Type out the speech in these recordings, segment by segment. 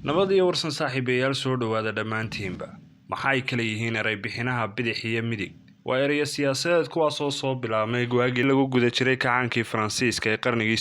nabad iyo warsan saaxiibayaal soo dhawaada dhammaantiinba maxay kala yihiin eray bixinaha bidix iyo midig waa ereyo siyaasadeed kuwaas oo soo bilaabmay waagii lagu guda jiray kacaankii Faransiiska ee qarnigii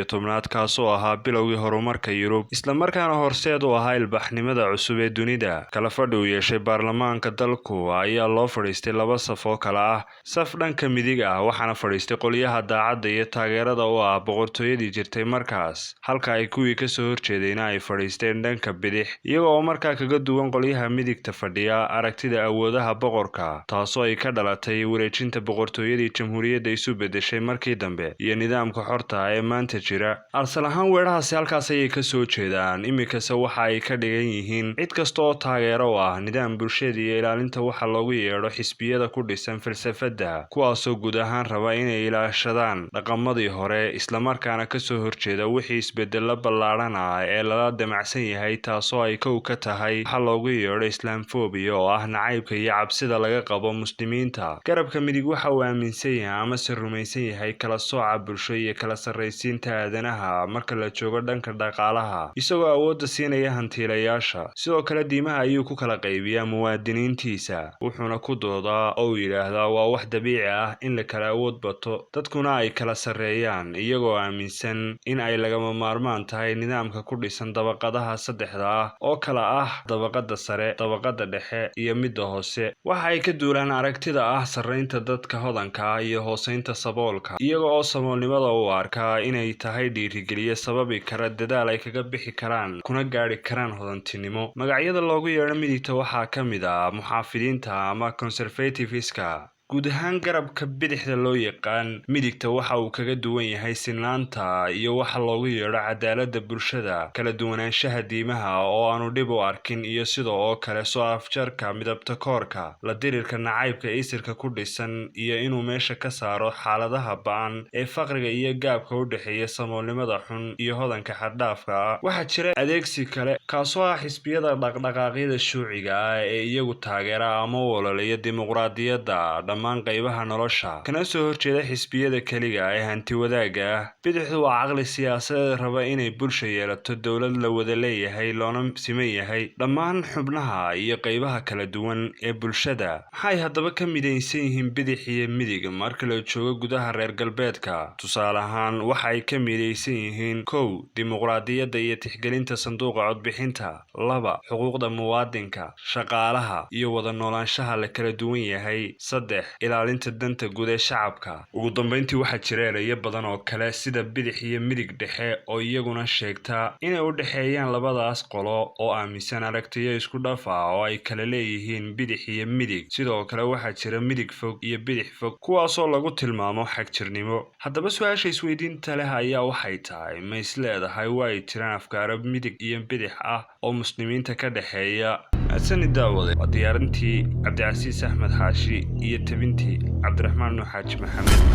18 kaas oo ahaa bilowgii horumarka Yurub isla markaana horseed u ahaa ilbaxnimada cusub ee dunida kala fadhi u yeeshay baarlamaanka dalku ayaa loo fadhiistay laba saf oo kala ah saf dhanka midig ah waxaana fadhiistay qoliyaha daacadda iyo taageerada oo ah boqortooyadii jirtay markaas halka ay kuwii ka soo horjeedayna ay fadhiisteen dhanka bidix iyagoo markaa kaga duwan qoliyaha midigta fadhiya aragtida awoodaha boqorka taasoo ay ka wareejinta boqortooyadii jamhuuriyadda isu bedeshay markii dambe iyo nidaamka xorta ee maanta jira arsal ahaan weerahaasi halkaas ayay ka soo jeedaan imikase waxa ay ka dhigan yihiin cid kasta oo taageero u ah nidaam bulshada iyo ilaalinta waxa loogu yeedho xisbiyada ku dhisan falsafada kuwaasoo guud ahaan raba inay ilaashadaan dhaqamadii hore islamarkaana kasoo horjeeda wixii isbedelo ballaadhan ah ee lala damacsan yahay taasoo ay kow ka tahay waxa loogu yeedho islaamfobia oo ah nacaybka iyo cabsida laga qabo muslimiinta garabka midig waxa uu aaminsan yahay ama se rumaysan yahay kala sooca bulsho iyo kala sarraysiinta aadanaha marka la joogo dhanka dhaqaalaha isagoo awoodda siinaya hantiilayaasha sidoo kale diimaha ayuu ku kala qaybiyaa muwaadiniintiisa wuxuuna ku doodaa oo yidhaahdaa waa wax dabiici ah in la kala awood bato dadkuna ay kala sarreeyaan iyagoo aaminsan in ay lagama maarmaan tahay nidaamka ku dhisan dabaqadaha saddexda ah oo kala ah dabaqada sare dabaqada dhexe iyo midda hoose waxa ay ka duulaan aragtida sarreynta dadka hodanka ah iyo hooseynta saboolka iyaga oo saboolnimada u arkaa inay tahay dhiirigeliye sababi kara dadaal ay kaga bixi karaan kuna gaadhi karaan hodantinimo magacyada loogu yeedho midigta waxaa ka mid ah muxaafidiinta ama conservativeska guud ahaan garabka bidixda loo yaqaan midigta waxa uu kaga duwan yahay sinaanta iyo waxa loogu yeedho cadaaladda bulshada kala duwanaanshaha diimaha oo aanu dhib u arkin iyo sidoo oo kale soo afjarka midabta koorka la dirirka nacaybka isirka ku dhisan iyo inuu meesha ka saaro xaaladaha ba'an ee faqriga iyo gaabka u dhexeeya samoolnimada xun iyo hodanka xaddhaafka ah waxaa jira adeegsi kale kaasoo ah xisbiyada dhaqdhaqaaqyada shuuciga ah ee iyagu taageera ama u ololeeya dimuqraadiyadda dhammaan qaybaha nolosha kana soo horjeeda xisbiyada keliga ee hanti wadaagga ah bidixdu waa caqli siyaasadeed raba inay bulsha yeelato dowlad la wada leeyahay loona siman yahay dhammaan xubnaha iyo qaybaha kala duwan ee bulshada maxay haddaba ka midaysan yihiin bidix iyo midig marka la joogo gudaha reer galbeedka tusaale ahaan waxa ay ka midaysan yihiin kow dimuqraadiyadda iyo tixgelinta sanduuqa codbixinta laba xuquuqda muwaadinka shaqaalaha iyo wada noolaanshaha la kala duwan yahay saddex ilaalinta danta guud ee shacabka ugu dambeyntii waxaa jira ereyo badan oo kale sida bidix iyo midig dhexe oo iyaguna sheegta inay u dhexeeyaan labadaas qolo oo aaminsan aragtiyo isku dhaf ah oo ay kala leeyihiin bidix iyo midig sidoo kale waxaa jira midig fog iyo bidix fog kuwaasoo lagu tilmaamo xagjirnimo haddaba su-aasha isweydiinta leh ayaa waxay tahay ma is leedahay waa ay jiraan afkaaro midig iyo bidix ah oo muslimiinta ka dhexeeya asani daawade waa diyaarintii cabdicasiis axmed xaashi iyo tabintii cabdiraxmaan nuux xaaji maxamed